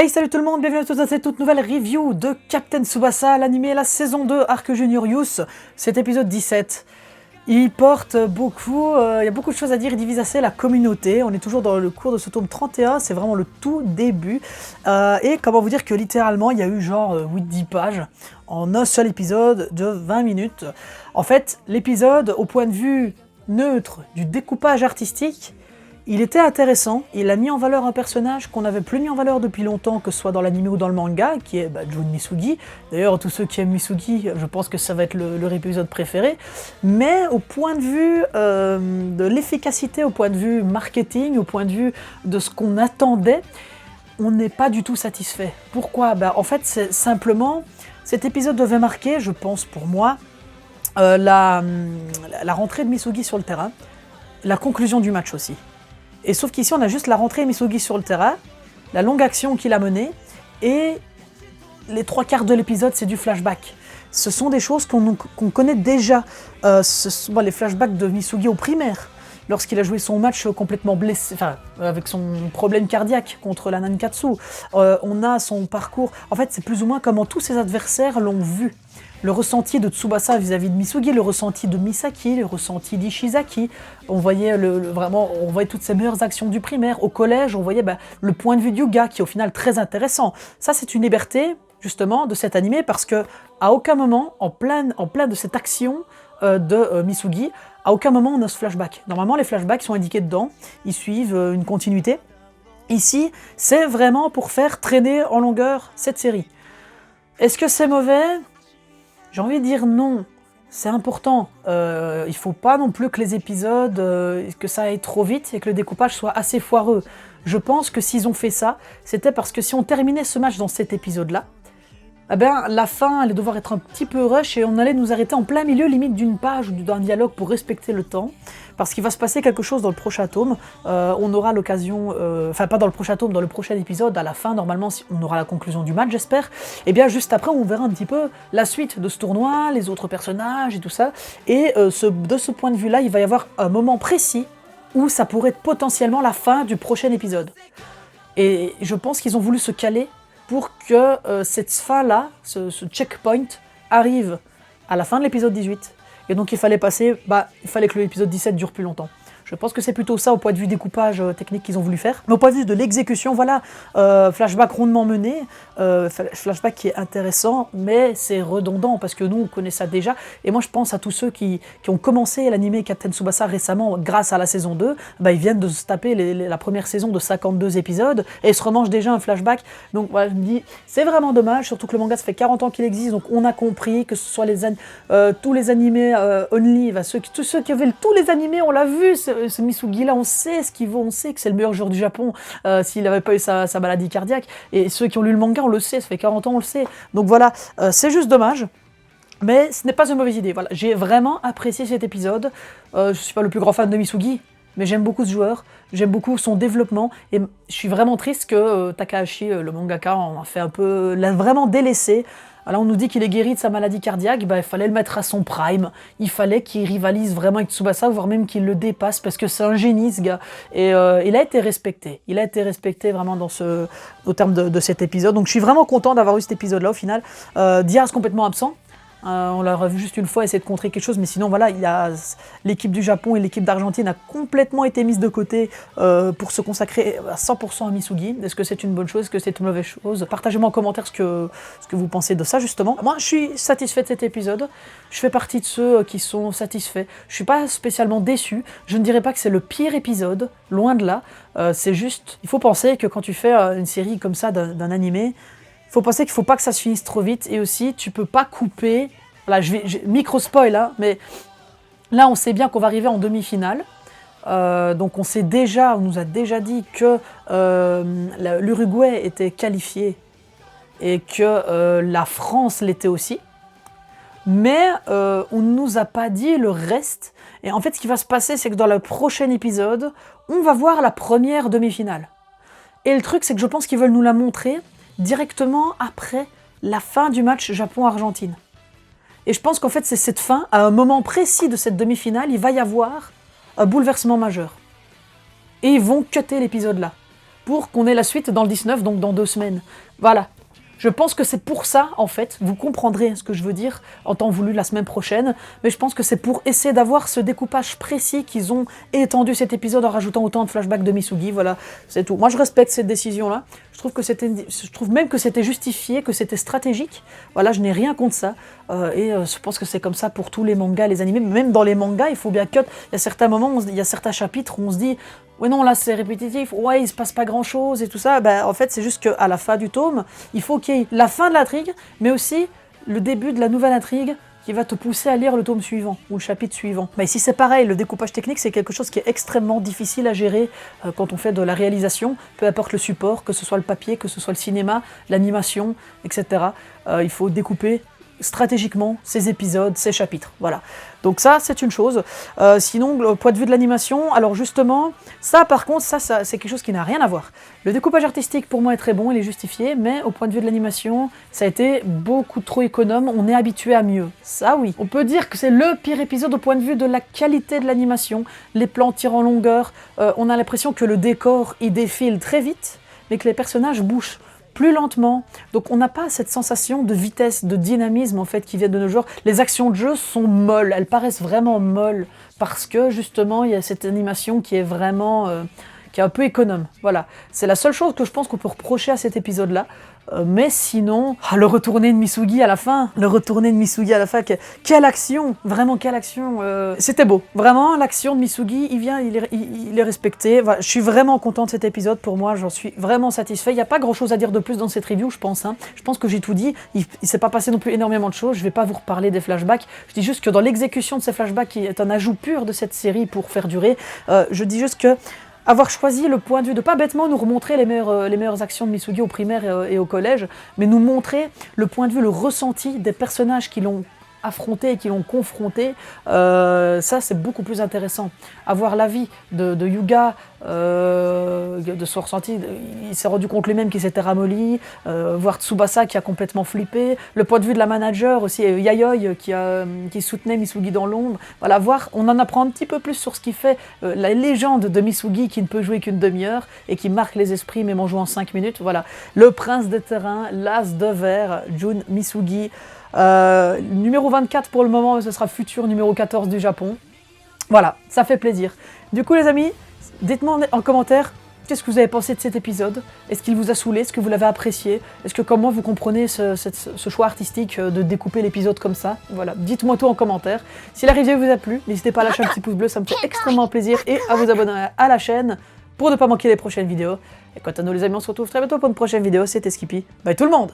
Hey, salut tout le monde, bienvenue à tous dans cette toute nouvelle review de Captain Tsubasa, l'anime la saison 2, Arc Junior Youth, cet épisode 17. Il porte beaucoup, il y a beaucoup de choses à dire, il divise assez la communauté, on est toujours dans le cours de ce tome 31, c'est vraiment le tout début. Et comment vous dire que littéralement il y a eu genre 8-10 pages en un seul épisode de 20 minutes. En fait, l'épisode, au point de vue neutre du découpage artistique, il était intéressant, il a mis en valeur un personnage qu'on n'avait plus mis en valeur depuis longtemps, que ce soit dans l'anime ou dans le manga, qui est Jun Misugi. D'ailleurs, tous ceux qui aiment Misugi, je pense que ça va être leur épisode préféré. Mais au point de vue de l'efficacité, au point de vue marketing, au point de vue de ce qu'on attendait, on n'est pas du tout satisfait. Pourquoi ? En fait, c'est simplement, cet épisode devait marquer, je pense pour moi, la rentrée de Misugi sur le terrain, la conclusion du match aussi. Et sauf qu'ici, on a juste la rentrée de Misugi sur le terrain, la longue action qu'il a menée, et les 3/4 de l'épisode, c'est du flashback. Ce sont des choses qu'on connaît déjà. Ce sont les flashbacks de Misugi au primaire, lorsqu'il a joué son match complètement blessé, avec son problème cardiaque contre la Nankatsu. On a son parcours. En fait, c'est plus ou moins comment tous ses adversaires l'ont vu. Le ressenti de Tsubasa vis-à-vis de Misugi, le ressenti de Misaki, le ressenti d'Ishizaki. On voyait on voyait toutes ses meilleures actions du primaire. Au collège, on voyait le point de vue de Yuga, qui est au final très intéressant. Ça, c'est une liberté, justement, de cet animé, parce que à aucun moment, en plein de cette action de Misugi, à aucun moment on a ce flashback. Normalement, les flashbacks sont indiqués dedans, ils suivent une continuité. Ici, c'est vraiment pour faire traîner en longueur cette série. Est-ce que c'est mauvais ? J'ai envie de dire non, c'est important. Il faut pas non plus que les épisodes, que ça aille trop vite et que le découpage soit assez foireux. Je pense que s'ils ont fait ça, c'était parce que si on terminait ce match dans cet épisode-là, la fin allait devoir être un petit peu rush et on allait nous arrêter en plein milieu, limite d'une page ou d'un dialogue pour respecter le temps. Parce qu'il va se passer quelque chose dans le prochain tome. On aura l'occasion, pas dans le prochain tome, dans le prochain épisode, à la fin, normalement, on aura la conclusion du match, j'espère. Et bien, juste après, on verra un petit peu la suite de ce tournoi, les autres personnages et tout ça. Et de ce point de vue-là, il va y avoir un moment précis où ça pourrait être potentiellement la fin du prochain épisode. Et je pense qu'ils ont voulu se caler pour que cette fin-là, ce checkpoint, arrive à la fin de l'épisode 18. Et donc il fallait que l'épisode 17 dure plus longtemps. Je pense que c'est plutôt ça au point de vue découpage technique qu'ils ont voulu faire. Mais au point de vue de l'exécution, voilà, flashback rondement mené, flashback qui est intéressant, mais c'est redondant parce que nous on connaît ça déjà. Et moi je pense à tous ceux qui ont commencé l'anime Captain Tsubasa récemment grâce à la saison 2, ils viennent de se taper la première saison de 52 épisodes et se remangent déjà un flashback. Donc voilà, je me dis, c'est vraiment dommage, surtout que le manga ça fait 40 ans qu'il existe, donc on a compris que ce soit tous les animés only, tous ceux qui avaient tous les animés, on l'a vu, ce Misugi-là, on sait ce qu'il vaut, on sait que c'est le meilleur joueur du Japon s'il n'avait pas eu sa maladie cardiaque. Et ceux qui ont lu le manga, on le sait, ça fait 40 ans, on le sait. Donc voilà, c'est juste dommage. Mais ce n'est pas une mauvaise idée. Voilà. J'ai vraiment apprécié cet épisode. Je ne suis pas le plus grand fan de Misugi, mais j'aime beaucoup ce joueur. J'aime beaucoup son développement. Et je suis vraiment triste que Takahashi, le mangaka, l'a vraiment délaissé. Alors on nous dit qu'il est guéri de sa maladie cardiaque, il fallait le mettre à son prime, il fallait qu'il rivalise vraiment avec Tsubasa, voire même qu'il le dépasse, parce que c'est un génie ce gars. Et il a été respecté vraiment au terme de cet épisode. Donc je suis vraiment content d'avoir eu cet épisode-là au final. Diaz complètement absent. On l'a revu juste une fois essayer de contrer quelque chose, mais sinon voilà, l'équipe du Japon et l'équipe d'Argentine a complètement été mise de côté pour se consacrer à 100% à Misugi. Est-ce que c'est une bonne chose? Est-ce que c'est une mauvaise chose? Partagez-moi en commentaire ce que vous pensez de ça justement. Moi je suis satisfait de cet épisode, je fais partie de ceux qui sont satisfaits. Je suis pas spécialement déçu, je ne dirais pas que c'est le pire épisode, loin de là. C'est juste, il faut penser que quand tu fais une série comme ça d'un animé, il faut penser qu'il ne faut pas que ça se finisse trop vite, et aussi tu peux pas couper. Voilà, micro-spoil, hein, mais là on sait bien qu'on va arriver en demi-finale. Donc on nous a déjà dit que l'Uruguay était qualifié et que la France l'était aussi. Mais on ne nous a pas dit le reste. Et en fait ce qui va se passer, c'est que dans le prochain épisode, on va voir la première demi-finale. Et le truc, c'est que je pense qu'ils veulent nous la montrer directement après la fin du match Japon-Argentine. Et je pense qu'en fait, c'est cette fin, à un moment précis de cette demi-finale, il va y avoir un bouleversement majeur. Et ils vont cutter l'épisode là. pour qu'on ait la suite dans le 19, donc dans 2 semaines. Voilà. Je pense que c'est pour ça, en fait, vous comprendrez ce que je veux dire en temps voulu la semaine prochaine, mais je pense que c'est pour essayer d'avoir ce découpage précis qu'ils ont étendu cet épisode en rajoutant autant de flashbacks de Misugi, voilà, c'est tout. Moi je respecte cette décision-là, je trouve même que c'était justifié, que c'était stratégique, voilà, je n'ai rien contre ça, je pense que c'est comme ça pour tous les mangas, les animés, même dans les mangas, il faut bien cut, il y a certains moments, il y a certains chapitres où on se dit... Ouais non, là c'est répétitif, ouais il se passe pas grand chose et tout ça, en fait c'est juste qu'à la fin du tome, il faut qu'il y ait la fin de l'intrigue, mais aussi le début de la nouvelle intrigue qui va te pousser à lire le tome suivant, ou le chapitre suivant. Ici c'est pareil, le découpage technique c'est quelque chose qui est extrêmement difficile à gérer quand on fait de la réalisation, peu importe le support, que ce soit le papier, que ce soit le cinéma, l'animation, etc. Il faut découper stratégiquement ces épisodes, ces chapitres, voilà. Donc ça, c'est une chose. Sinon, au point de vue de l'animation, alors justement, ça par contre, ça c'est quelque chose qui n'a rien à voir. Le découpage artistique pour moi est très bon, il est justifié, mais au point de vue de l'animation, ça a été beaucoup trop économe, on est habitué à mieux. Ça oui. On peut dire que c'est le pire épisode au point de vue de la qualité de l'animation, les plans tirent en longueur, on a l'impression que le décor il défile très vite, mais que les personnages bougent plus lentement, donc on n'a pas cette sensation de vitesse, de dynamisme en fait qui vient de nos jours. Les actions de jeu sont molles, elles paraissent vraiment molles, parce que justement il y a cette animation qui est vraiment, qui est un peu économe, voilà. C'est la seule chose que je pense qu'on peut reprocher à cet épisode-là, mais sinon, le retourné de Misugi à la fin, quelle action, vraiment quelle action, c'était beau, vraiment l'action de Misugi, il vient, il est respecté, voilà, je suis vraiment content de cet épisode, pour moi j'en suis vraiment satisfait, il n'y a pas grand chose à dire de plus dans cette review je pense, je pense que j'ai tout dit, il s'est pas passé non plus énormément de choses, je vais pas vous reparler des flashbacks, je dis juste que dans l'exécution de ces flashbacks qui est un ajout pur de cette série pour faire durer, je dis juste que avoir choisi le point de vue de pas bêtement nous remontrer les meilleures actions de Misugi au primaire et au collège, mais nous montrer le point de vue, le ressenti des personnages qui l'ont affronté et qui l'ont confronté, ça c'est beaucoup plus intéressant. Avoir l'avis de Yuga, de son ressenti, il s'est rendu compte lui-même qu'il s'était ramolli, voir Tsubasa qui a complètement flippé, le point de vue de la manager aussi, Yayoi qui soutenait Misugi dans l'ombre, voilà, on en apprend un petit peu plus sur ce qui fait la légende de Misugi qui ne peut jouer qu'une demi-heure et qui marque les esprits même en jouant 5 minutes, voilà. Le prince des terrains, l'as de verre, Jun Misugi, numéro 24 pour le moment, ce sera futur numéro 14 du Japon. Voilà, ça fait plaisir. Du coup les amis, dites-moi en commentaire qu'est-ce que vous avez pensé de cet épisode. Est-ce qu'il vous a saoulé? Est-ce que vous l'avez apprécié? Est-ce que comme moi vous comprenez ce choix artistique de découper l'épisode comme ça? Voilà, dites-moi tout en commentaire. Si la review vous a plu, n'hésitez pas à lâcher un petit pouce bleu, ça me fait extrêmement plaisir, et à vous abonner à la chaîne pour ne pas manquer les prochaines vidéos. Et quant à nous les amis, on se retrouve très bientôt pour une prochaine vidéo. C'était Skippy. Bye tout le monde.